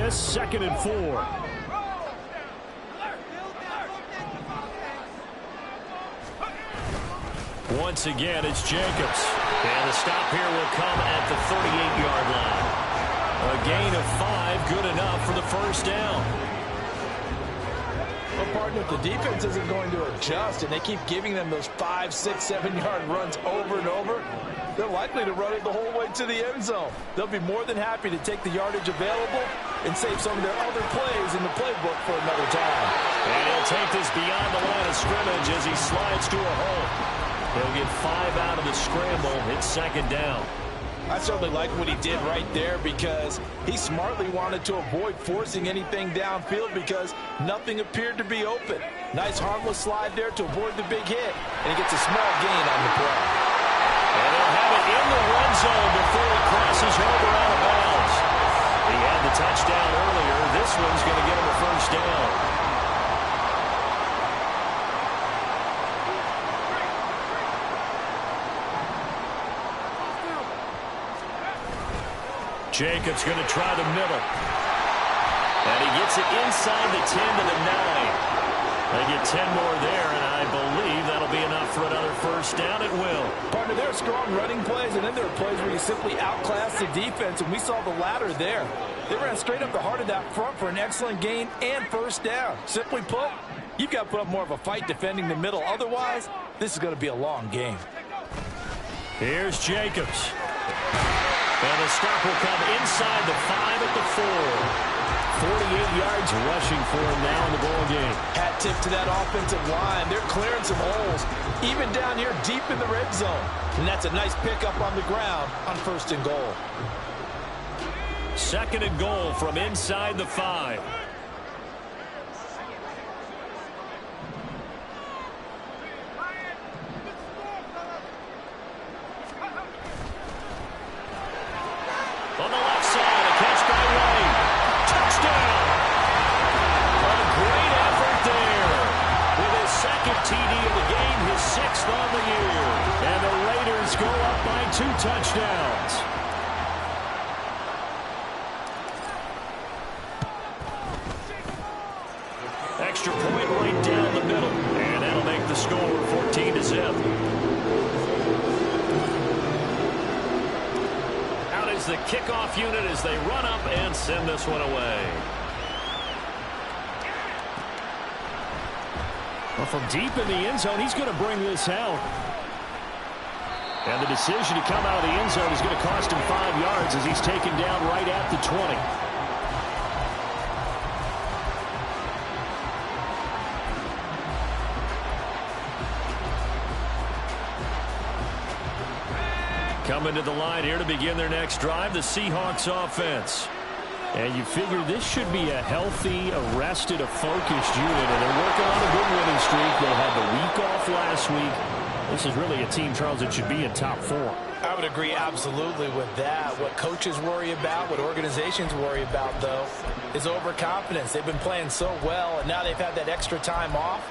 this, 2nd and 4. Once again, it's Jacobs. And the stop here will come at the 38-yard line. A gain of 5, good enough for the first down. Well, partner, if the defense isn't going to adjust and they keep giving them those 5, 6, 7-yard runs over and over, they're likely to run it the whole way to the end zone. They'll be more than happy to take the yardage available and save some of their other plays in the playbook for another time. And he'll take this beyond the line of scrimmage as he slides to a hole. He'll get 5 out of the scramble. It's 2nd down. I certainly like what he did right there because he smartly wanted to avoid forcing anything downfield because nothing appeared to be open. Nice harmless slide there to avoid the big hit, and he gets a small gain on the play. And they'll have it in the red zone before he crosses over out of bounds. He had the touchdown earlier. This one's going to get him a first down. Jacobs going to try the middle. And he gets it inside the 10 to the 9. They get 10 more there, and I believe that'll be enough for another first down. It will. Partner, there are strong running plays, and then there are plays where you simply outclass the defense, and we saw the latter there. They ran straight up the heart of that front for an excellent gain and first down. Simply put, you've got to put up more of a fight defending the middle. Otherwise, this is going to be a long game. Here's Jacobs. And the stop will come inside the 5 at the 4. 48 yards rushing for him now in the ball game. Hat tip to that offensive line. They're clearing some holes, even down here deep in the red zone. And that's a nice pickup on the ground on 1st and goal. 2nd and goal from inside the 5. On the left side, a catch by White. Touchdown! A great effort there. With his 2nd TD of the game, his 6th on the year. And the Raiders go up by 2 touchdowns. Extra point right down the middle. And that'll make the score 14-0. The kickoff unit as they run up and send this one away. Well, from deep in the end zone, he's going to bring this out. And the decision to come out of the end zone is going to cost him 5 yards as he's taken down right at the 20. Coming to the line here to begin their next drive, the Seahawks offense. And you figure this should be a healthy, arrested, a focused unit, and they're working on a good winning streak. They had the week off last week. This is really a team, Charles, that should be in top 4. I would agree absolutely with that. What coaches worry about, what organizations worry about, though, is overconfidence. They've been playing so well, and now they've had that extra time off.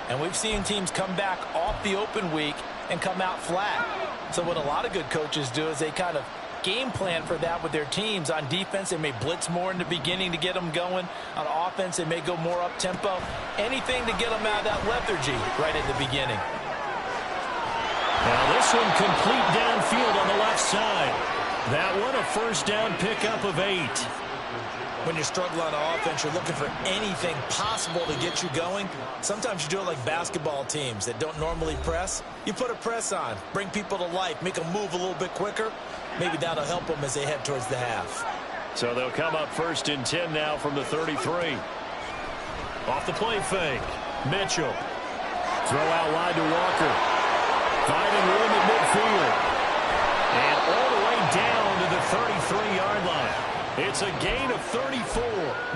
And we've seen teams come back off the open week and come out flat. So what a lot of good coaches do is they kind of game plan for that with their teams. On defense, they may blitz more in the beginning to get them going. On offense, they may go more up-tempo. Anything to get them out of that lethargy right at the beginning. Now this one complete downfield on the left side. That one a first down pickup of 8. When you're struggling on offense, you're looking for anything possible to get you going. Sometimes you do it like basketball teams that don't normally press. You put a press on, bring people to life, make them move a little bit quicker. Maybe that'll help them as they head towards the half. So they'll come up 1st and 10 now from the 33. Off the play fake. Mitchell. Throw out wide to Walker. Finding room at midfield. And all the way down to the 33-yard line. It's a gain of 34.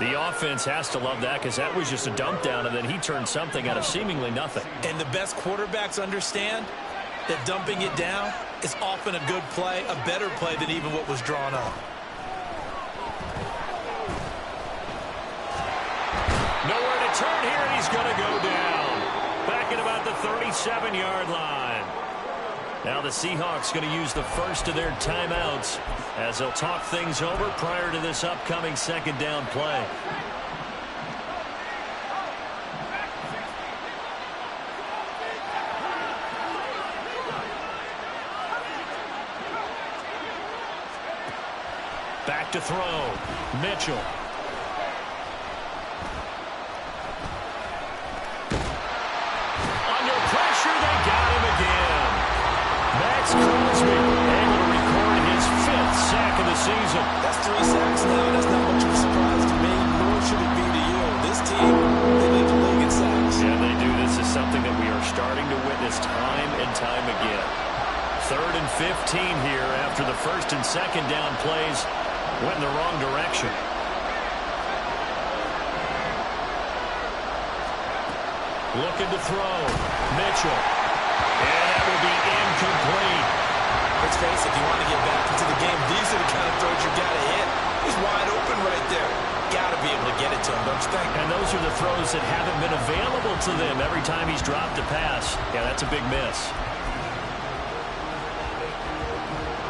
The offense has to love that because that was just a dump down, and then he turned something out of seemingly nothing. And the best quarterbacks understand that dumping it down is often a good play, a better play than even what was drawn up. Nowhere to turn here, and he's going to go down. Back at about the 37-yard line. Now the Seahawks going to use the first of their timeouts as they'll talk things over prior to this upcoming second down play. Back to throw. Mitchell. Under pressure, they got him again. Max Crosby able to record his 5th sack of the season. That's 3 sacks now. That's not much of a surprise to me, nor should it be to you. This team, they lead the league in sacks. Yeah, they do. This is something that we are starting to witness time and time again. 3rd and 15 here after the first and second down plays went in the wrong direction. Looking to throw. Mitchell. And that will be incomplete. Let's face it, if you want to get back into the game, these are the kind of throws you got to hit. He's wide open right there. Got to be able to get it to him, don't you think? And those are the throws that haven't been available to them every time he's dropped a pass. Yeah, that's a big miss.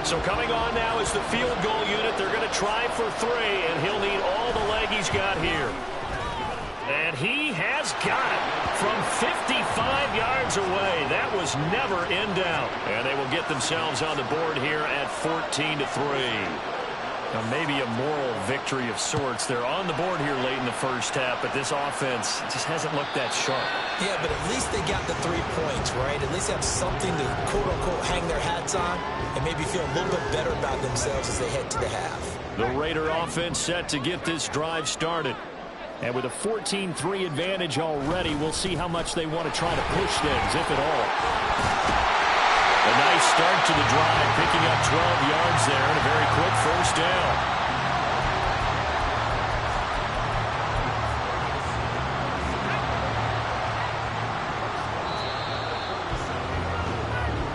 So coming on now is the field goal unit. They're going to try for 3, and he'll need all the leg he's got here. And he has got it from 55 yards away. That was never in doubt. And they will get themselves on the board here at 14-3. Now maybe a moral victory of sorts. They're on the board here late in the first half, but this offense just hasn't looked that sharp. Yeah, but at least they got the 3 points, right? At least have something to, quote-unquote, hang their hats on and maybe feel a little bit better about themselves as they head to the half. The Raider offense set to get this drive started. And with a 14-3 advantage already, we'll see how much they want to try to push things, if at all. A nice start to the drive, picking up 12 yards there and a very quick first down.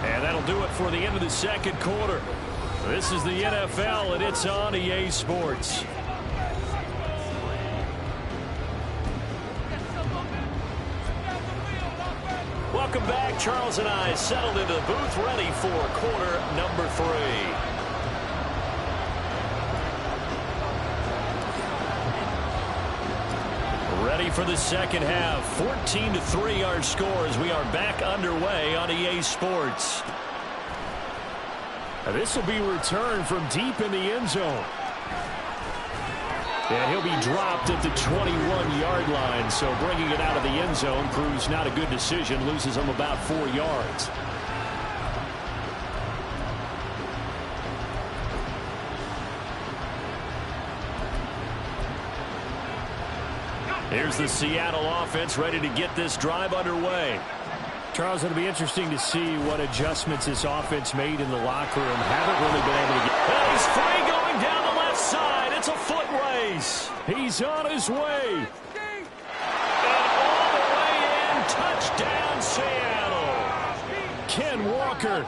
And that'll do it for the end of the second quarter. This is the NFL, and it's on EA Sports. Welcome back. Charles and I settled into the booth, ready for quarter number 3. Ready for the second half. 14-3 our score as we are back underway on EA Sports. Now this will be returned from deep in the end zone. And he'll be dropped at the 21-yard line, so bringing it out of the end zone proves not a good decision, loses him about 4 yards. Here's the Seattle offense ready to get this drive underway. Charles, it'll be interesting to see what adjustments this offense made in the locker room. Haven't really been able to get... And he's free going down the left side. It's a foot race. He's on his way. And all the way in. Touchdown, Seattle. Ken Walker,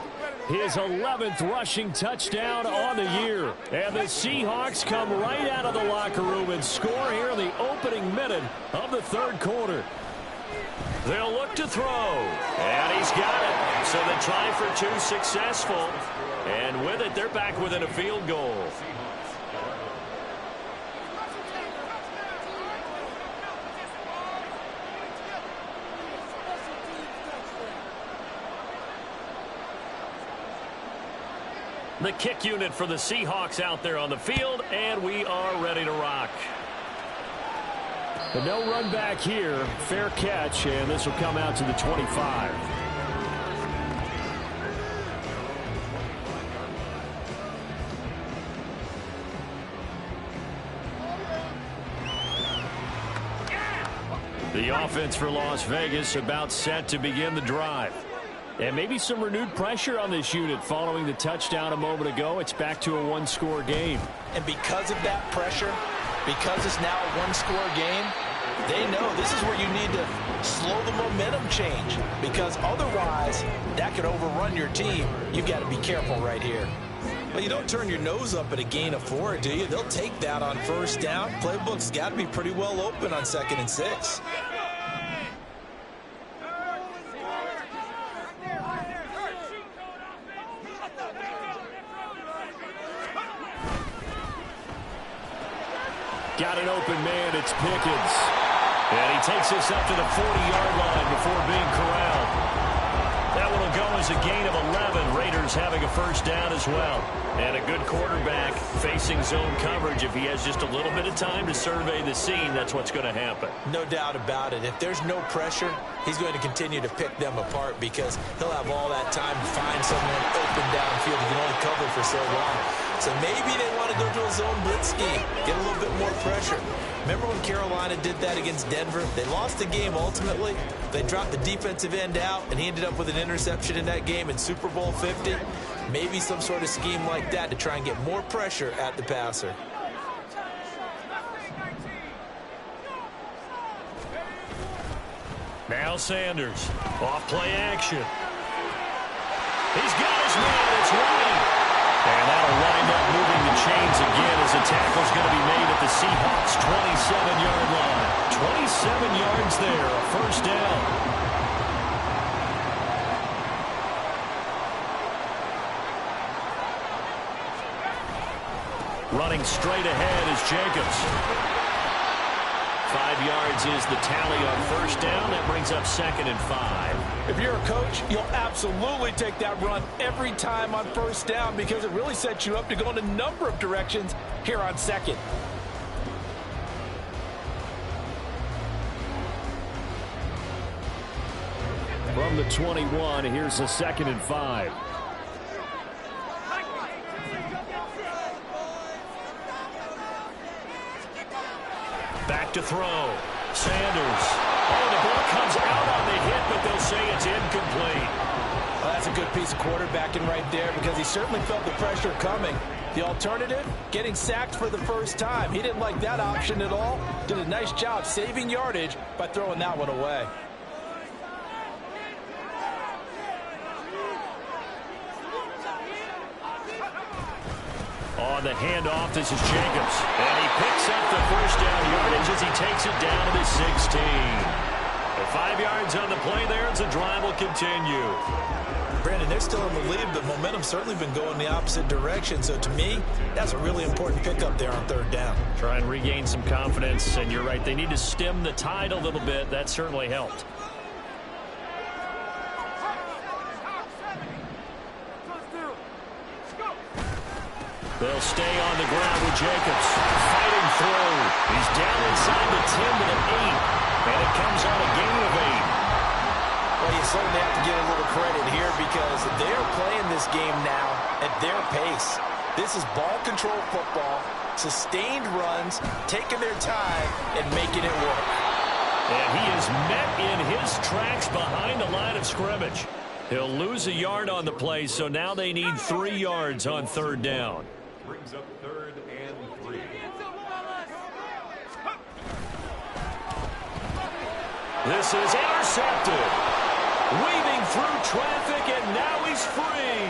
his 11th rushing touchdown on the year. And the Seahawks come right out of the locker room and score here in the opening minute of the third quarter. They'll look to throw. And he's got it. So the try for 2 successful. And with it, they're back within a field goal. The kick unit for the Seahawks out there on the field, and we are ready to rock. But no run back here. Fair catch, and this will come out to the 25. The offense for Las Vegas about set to begin the drive. And maybe some renewed pressure on this unit following the touchdown a moment ago. It's back to a 1-score game. And because of that pressure, because it's now a 1-score game, they know this is where you need to slow the momentum change, because otherwise that could overrun your team. You've got to be careful right here. Well, you don't turn your nose up at a gain of 4, do you? They'll take that on first down. Playbook's got to be pretty well open on 2nd and 6. Got an open man, it's Pickens. And he takes this up to the 40-yard line before being corralled. That one will go as a gain of 11. Raiders having a first down as well. And a good quarterback facing zone coverage. If he has just a little bit of time to survey the scene, that's what's going to happen. No doubt about it. If there's no pressure, he's going to continue to pick them apart because he'll have all that time to find someone open downfield. He can only cover for so long. So maybe they want to go to a zone blitz scheme, get a little bit more pressure. Remember when Carolina did that against Denver? They lost the game ultimately. They dropped the defensive end out, and he ended up with an interception in that game in Super Bowl 50. Maybe some sort of scheme like that to try and get more pressure at the passer. Now Sanders, off play action. He's got his man, it's White. And that'll wind up moving the chains again as a tackle's going to be made at the Seahawks' 27-yard line. 27 yards there, a first down. Running straight ahead is Jacobs. 5 yards is the tally on first down. That brings up 2nd and 5. If you're a coach, you'll absolutely take that run every time on first down because it really sets you up to go in a number of directions here on 2nd. From the 21, here's a 2nd and 5. Back to throw. Sanders. Oh, the ball comes out on the hit, but they'll say it's incomplete. Well, that's a good piece of quarterbacking right there because he certainly felt the pressure coming. The alternative, getting sacked for the first time. He didn't like that option at all. Did a nice job saving yardage by throwing that one away. On the handoff, this is Jacobs. And he picks up the first down yardage as he takes it down to the 16. The 5 yards on the play there as the drive will continue. Brandon, they're still in the lead, but momentum's certainly been going the opposite direction. So to me, that's a really important pickup there on 3rd down. Try and regain some confidence, and you're right, they need to stem the tide a little bit. That certainly helped. They'll stay on the ground with Jacobs. Fighting through. He's down inside the 10 to the 8. And it comes on a gain of 8. Well, you certainly have to give a little credit here because they're playing this game now at their pace. This is ball control football, sustained runs, taking their time, and making it work. And he is met in his tracks behind the line of scrimmage. He'll lose a yard on the play, so now they need 3 yards on 3rd down. Brings up 3rd and 3. This is intercepted. Weaving through traffic, and now he's free.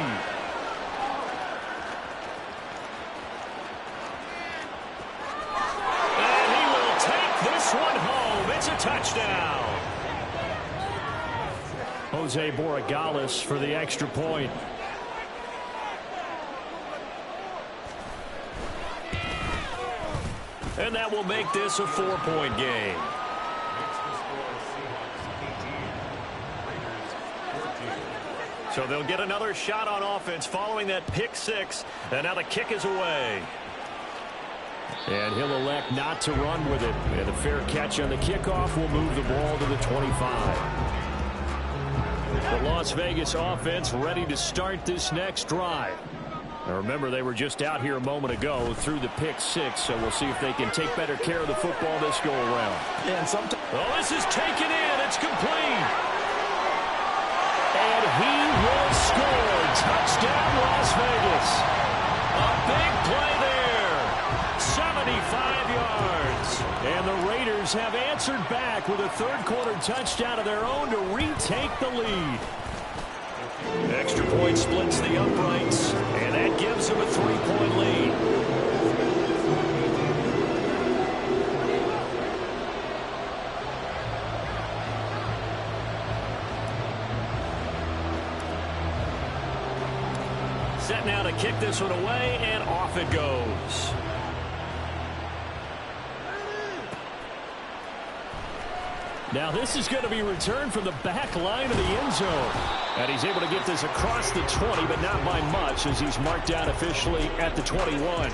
And he will take this one home. It's a touchdown. Jose Borregales for the extra point. And that will make this a 4-point game. So they'll get another shot on offense following that pick 6. And now the kick is away. And he'll elect not to run with it. And a fair catch on the kickoff will move the ball to the 25. The Las Vegas offense ready to start this next drive. Now remember, they were just out here a moment ago through the pick 6, so we'll see if they can take better care of the football this go around. And sometimes, well, this is taken in. It's complete. And he will score. Touchdown, Las Vegas. A big play there. 75 yards. And the Raiders have answered back with a third-quarter touchdown of their own to retake the lead. Extra point splits the uprights, and that gives them a 3-point lead. set now to kick this one away, and off it goes. Now this is going to be returned from the back line of the end zone. And he's able to get this across the 20, but not by much, as he's marked down officially at the 21.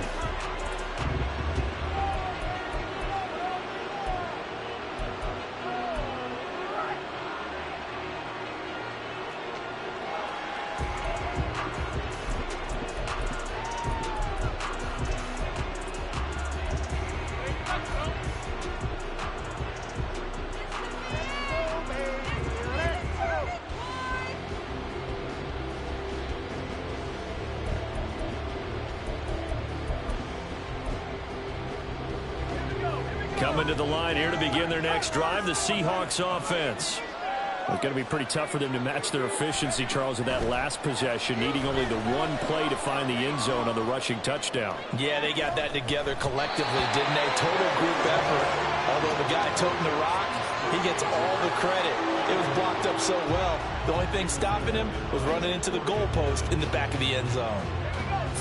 Coming to the line here to begin their next drive, the Seahawks offense. It's going to be pretty tough for them to match their efficiency, Charles, with that last possession, needing only the one play to find the end zone on the rushing touchdown. Yeah, they got that together collectively, didn't they? Total group effort. Although the guy toting the rock, he gets all the credit. It was blocked up so well. The only thing stopping him was running into the goalpost in the back of the end zone.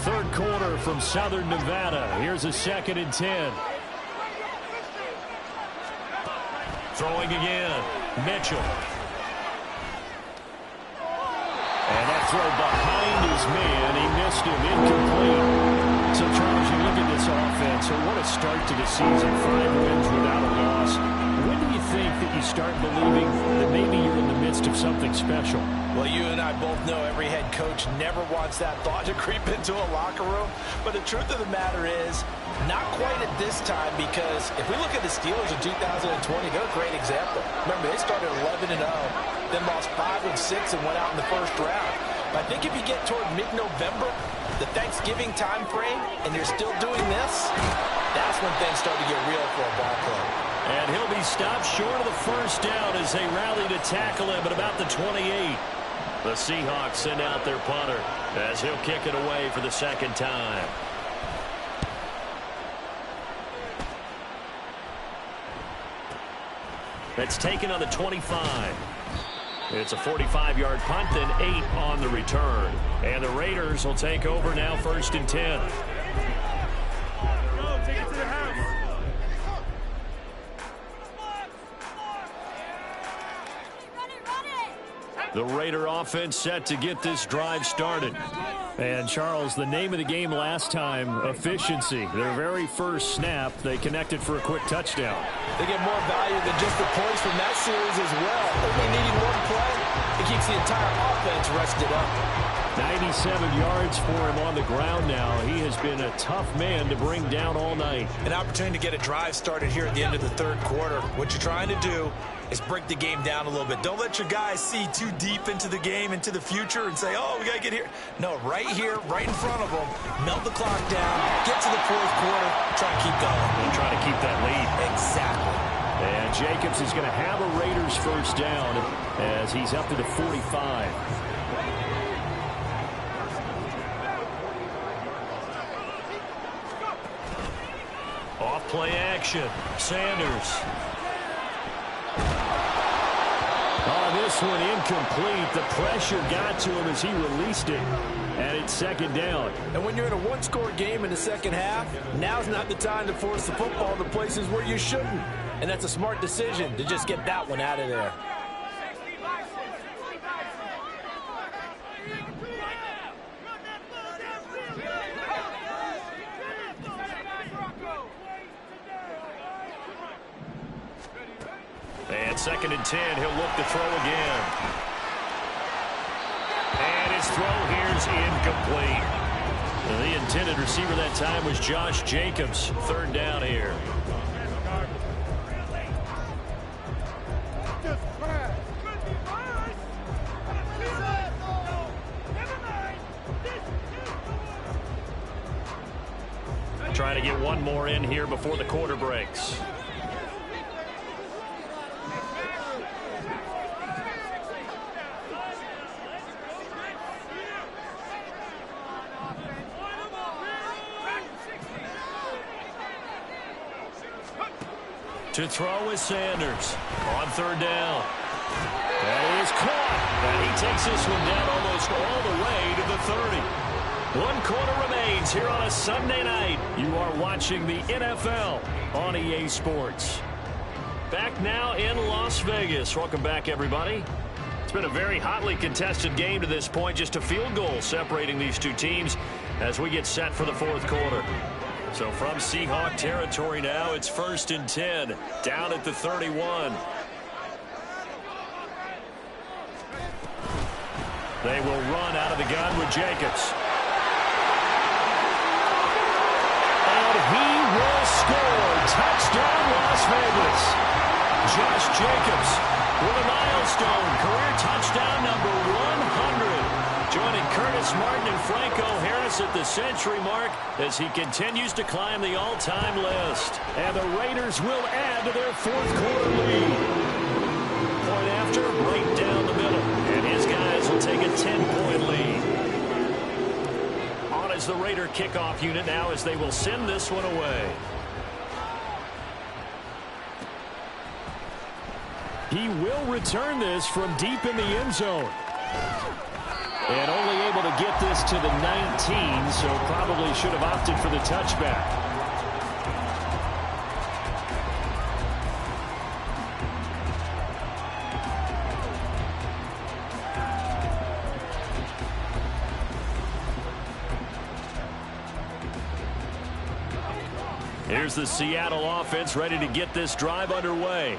Third quarter from Southern Nevada. Here's a 2nd and 10. Throwing again, Mitchell. And that throw behind his man, he missed him, incomplete. So, Charles, you look at this offense, so what a start to the season, 5 wins without a loss. When do you think that you start believing that maybe you're in the midst of something special? Well, you and I both know every head coach never wants that thought to creep into a locker room. But the truth of the matter is, not quite at this time, because if we look at the Steelers in 2020, they're a great example. Remember, they started 11-0, then lost 5 of 6 and went out in the first round. But I think if you get toward mid-November, the Thanksgiving time frame, and you're still doing this, that's when things start to get real for a ball club. And he'll be stopped short of the first down as they rally to tackle him at about the 28. The Seahawks send out their punter as he'll kick it away for the second time. That's taken on the 25. It's a 45-yard punt, then 8 on the return. And the Raiders will take over now, 1st and 10. Go, take it to the house. The Raider offense set to get this drive started. And, Charles, the name of the game last time, efficiency. Their very first snap, they connected for a quick touchdown. They get more value than just the points from that series as well. Only needing one play, it keeps the entire offense rested up. 97 yards for him on the ground now. He has been a tough man to bring down all night. An opportunity to get a drive started here at the end of the third quarter. What you're trying to do is break the game down a little bit. Don't let your guys see too deep into the game, into the future, and say, oh, we got to get here. No, right here, right in front of them, melt the clock down, get to the fourth quarter, try to keep going. And try to keep that lead. Exactly. And Jacobs is going to have a Raiders first down as he's up to the 45. Off play action. Sanders. Oh, this one incomplete. The pressure got to him as he released it. And it's 2nd down. And when you're in a one-score game in the second half, now's not the time to force the football to places where you shouldn't. And that's a smart decision to just get that one out of there. And 2nd and 10, he'll look to throw again. And his throw here's incomplete. The intended receiver that time was Josh Jacobs. 3rd down here. Trying to get one more in here before the quarter breaks. To throw is Sanders on 3rd down. That is caught. And he takes this one down almost all the way to the 30. One quarter remains here on a Sunday night. You are watching the NFL on EA Sports. Back now in Las Vegas. Welcome back, everybody. It's been a very hotly contested game to this point. Just a field goal separating these two teams as we get set for the fourth quarter. So from Seahawk territory now, it's 1st and 10, down at the 31. They will run out of the gun with Jacobs. And he will score. Touchdown, Las Vegas. Josh Jacobs with a milestone career touchdown number 100. Joining Curtis Martin and Franco Harris at the century mark as he continues to climb the all-time list. And the Raiders will add to their fourth quarter lead. Point after, right down the middle. And his guys will take a 10-point lead. On as the Raider kickoff unit now as they will send this one away. He will return this from deep in the end zone. And only able to get this to the 19, so probably should have opted for the touchback. Here's the Seattle offense ready to get this drive underway.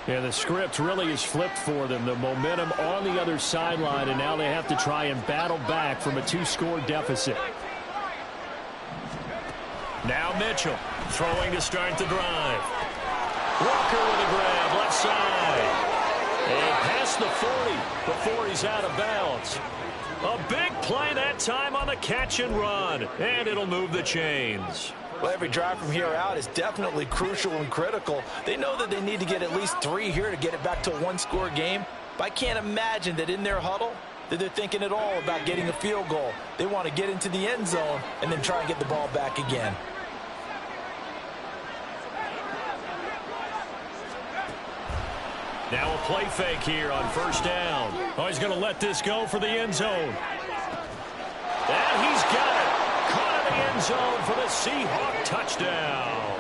Yeah, the script really is flipped for them. The momentum on the other sideline, and now they have to try and battle back from a 2-score deficit. Now Mitchell throwing to start the drive. Walker with a grab, left side. And past the 40 before he's out of bounds. A big play that time on the catch and run, and it'll move the chains. Well, every drive from here out is definitely crucial and critical. They know that they need to get at least 3 here to get it back to a 1-score game. But I can't imagine that in their huddle that they're thinking at all about getting a field goal. They want to get into the end zone and then try and get the ball back again. Now a play fake here on 1st down. Oh, he's going to let this go for the end zone. And he's got it. Caught in the end zone for the Seahawk touchdown.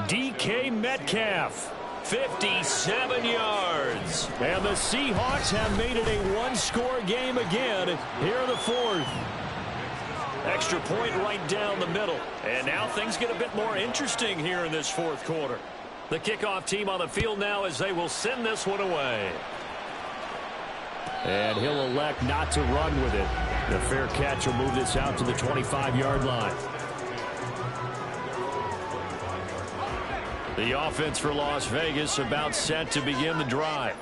DK Metcalf, 57 yards. And the Seahawks have made it a 1-score game again here in the fourth. Extra point right down the middle. And now things get a bit more interesting here in this fourth quarter. The kickoff team on the field now as they will send this one away. And he'll elect not to run with it. The fair catch will move this out to the 25-yard line. The offense for Las Vegas about set to begin the drive.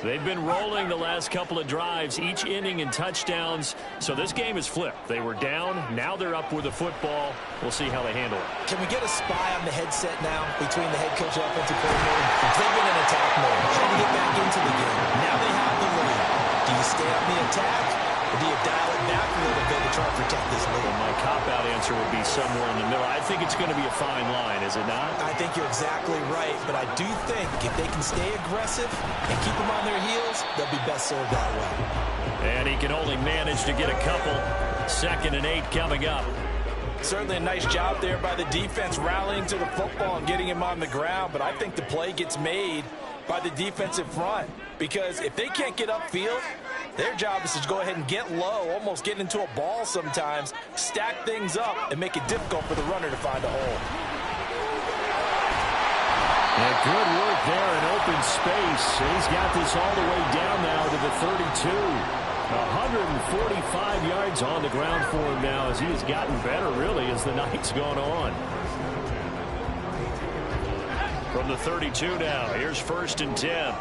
They've been rolling the last couple of drives, each inning in touchdowns. So this game is flipped. They were down. Now they're up with the football. We'll see how they handle it. Can we get a spy on the headset now between the head coach and offensive coordinator? They've been in attack mode, trying to get back into the game. Now they have the lead. Do you stay on the attack, or do you dial it back a little bit to try and protect this lead? Well, my cop-out answer would be somewhere in the middle. I think it's going to be a fine line, is it not? I think you're exactly right, but I do think if they can stay aggressive and keep them on their heels, they'll be best served that way. And he can only manage to get a couple. 2nd and 8 coming up. Certainly a nice job there by the defense rallying to the football and getting him on the ground, but I think the play gets made by the defensive front because if they can't get upfield, their job is to go ahead and get low, almost get into a ball sometimes, stack things up, and make it difficult for the runner to find a hole. And good work there in open space. He's got this all the way down now to the 32. 145 yards on the ground for him now as he has gotten better, really, as the night's gone on. From the 32 now, here's 1st and 10.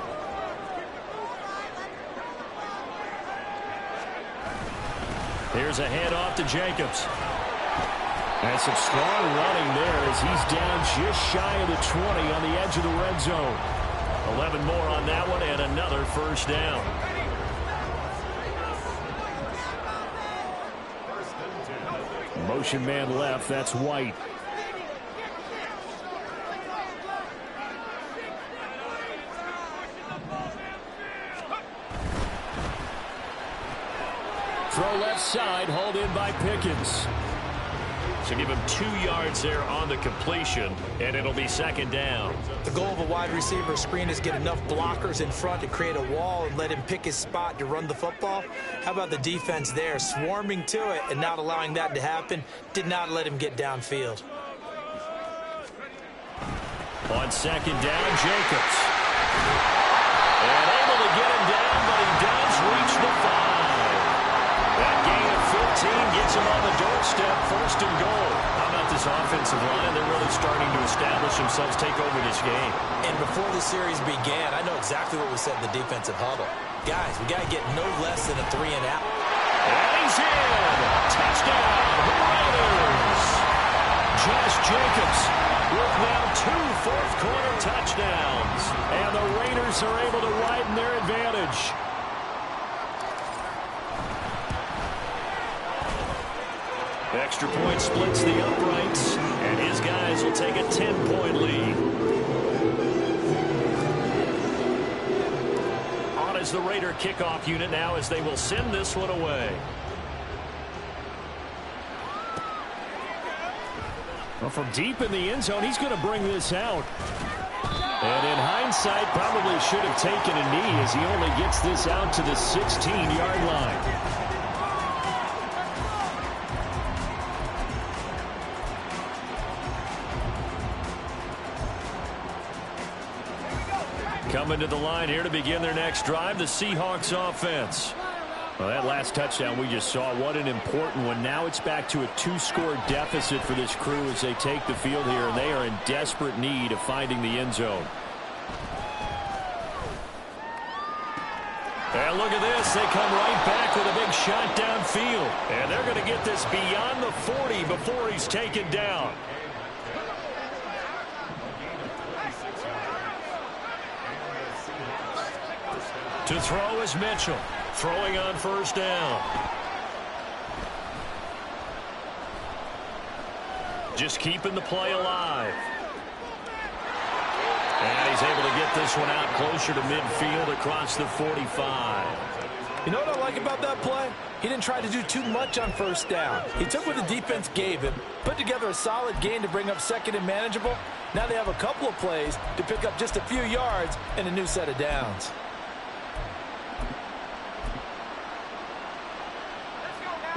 Here's a handoff to Jacobs. And some strong running there as he's down just shy of the 20 on the edge of the red zone. 11 more on that one and another 1st down. Motion man left, that's White. Throw left side, hauled in by Pickens. So give him 2 yards there on the completion, and it'll be second down. The goal of a wide receiver screen is get enough blockers in front to create a wall and let him pick his spot to run the football. How about the defense there, swarming to it and not allowing that to happen? Did not let him get downfield. On second down, Jacobs. And able to get him down, but he does reach the 5. That gain of 15 gets him on the doorstep, first and goal. How about this offensive line? They're really starting to establish themselves, take over this game. And before the series began, I know exactly what we said in the defensive huddle. Guys, we got to get no less than a 3 and out. And he's in! Touchdown, Raiders! Josh Jacobs with now 2 fourth-quarter touchdowns. And the Raiders are able to widen their advantage. Extra point splits the uprights, and his guys will take a 10-point lead. On is the Raider kickoff unit now as they will send this one away. Well, from deep in the end zone, he's going to bring this out. And in hindsight, probably should have taken a knee as he only gets this out to the 16-yard line. Coming to the line here to begin their next drive, the Seahawks offense. Well, that last touchdown we just saw, what an important one. Now it's back to a 2-score deficit for this crew as they take the field here, and they are in desperate need of finding the end zone. And look at this. They come right back with a big shot downfield. And they're going to get this beyond the 40 before he's taken down. To throw is Mitchell. Throwing on first down. Just keeping the play alive. And he's able to get this one out closer to midfield across the 45. You know what I like about that play? He didn't try to do too much on first down. He took what the defense gave him, put together a solid gain to bring up second and manageable. Now they have a couple of plays to pick up just a few yards and a new set of downs.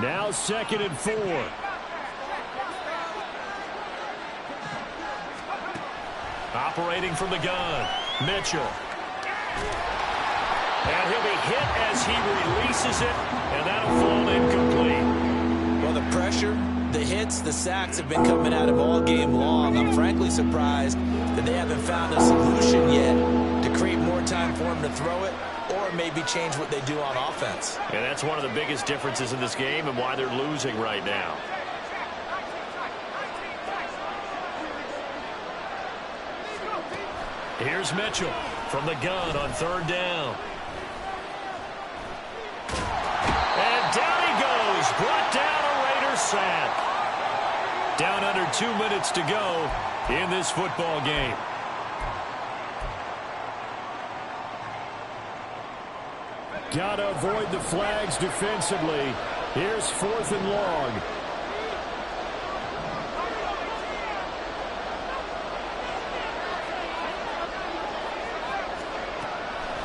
Now 2nd and 4. Operating from the gun, Mitchell. And he'll be hit as he releases it, and that'll fall incomplete. Well, the pressure, the hits, the sacks have been coming at him all game long. I'm frankly surprised that they haven't found a solution yet to create more time for him to throw it, or maybe change what they do on offense. And that's one of the biggest differences in this game and why they're losing right now. Here's Mitchell from the gun on 3rd down. And down he goes. Brought down a Raider sack. Down under 2 minutes to go in this football game. Gotta avoid the flags defensively. Here's 4th and long.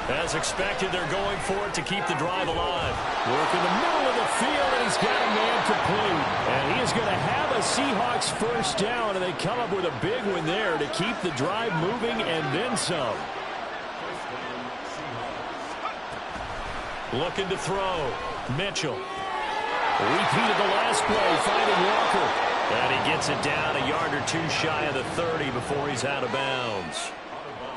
As expected, they're going for it to keep the drive alive. Work in the middle of the field, and he's got a man complete. And he is going to have a Seahawks first down, and they come up with a big one there to keep the drive moving and then some. Looking to throw. Mitchell. Repeated the last play, finding Walker. And he gets it down a yard or 2 shy of the 30 before he's out of bounds.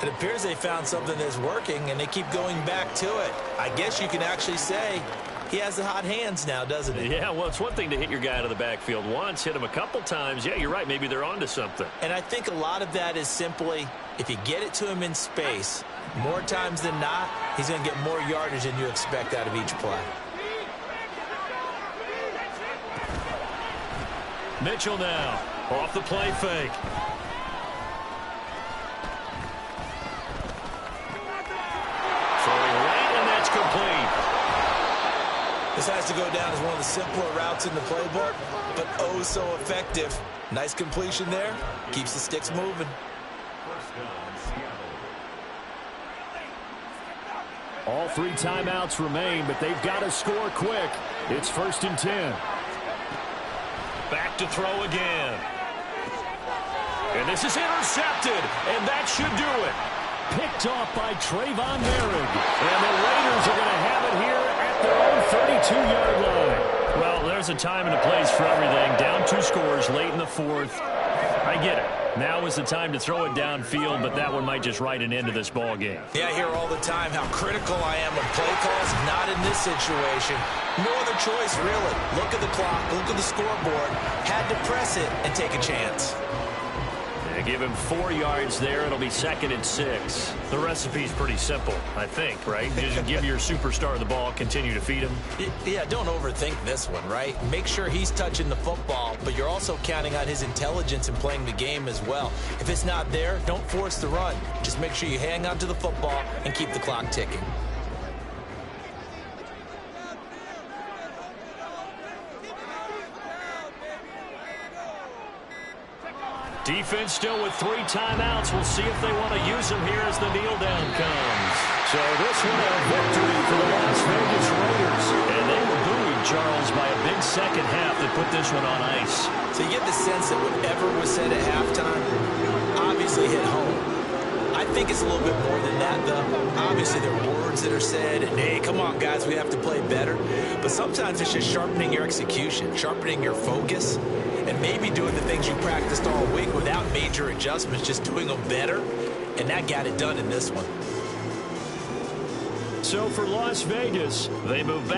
It appears they found something that's working, and they keep going back to it. I guess you can actually say he has the hot hands now, doesn't he? Yeah, well, it's one thing to hit your guy out of the backfield once, hit him a couple times. Yeah, you're right. Maybe they're onto something. And I think a lot of that is simply if you get it to him in space, more times than not, he's going to get more yardage than you expect out of each play. Mitchell now off the play fake. Throwing right, and that's complete. This has to go down as one of the simpler routes in the playbook, but oh so effective. Nice completion there. Keeps the sticks moving. First down, Seattle. All 3 timeouts remain, but they've got to score quick. It's 1st and 10. Back to throw again. And this is intercepted, and that should do it. Picked off by Trayvon Merrick. And the Raiders are going to have it here at their own 32-yard line. Well, there's a time and a place for everything. Down 2 scores late in the 4th. I get it. Now is the time to throw it downfield, but that one might just write an end to this ball game. Yeah, I hear all the time how critical I am of play calls. Not in this situation. No other choice, really. Look at the clock. Look at the scoreboard. Had to press it and take a chance. They give him 4 yards there. It'll be 2nd and 6. The recipe's pretty simple, I think, right? You just give your superstar the ball, continue to feed him. Yeah, don't overthink this one, right? Make sure he's touching the football, but you're also counting on his intelligence in playing the game as well. If it's not there, don't force the run. Just make sure you hang on to the football and keep the clock ticking. Defense still with 3 timeouts. We'll see if they want to use them here as the kneel down comes. So this one a victory for the Las Vegas Raiders. And they were buoyed, Charles, by a big second half that put this one on ice. So you get the sense that whatever was said at halftime obviously hit home. I think it's a little bit more than that, though. Obviously, there are words that are said, and hey, come on, guys, we have to play better. But sometimes it's just sharpening your execution, sharpening your focus, and maybe doing the things you practiced all week without major adjustments, just doing them better. And that got it done in this one. So for Las Vegas, They move back.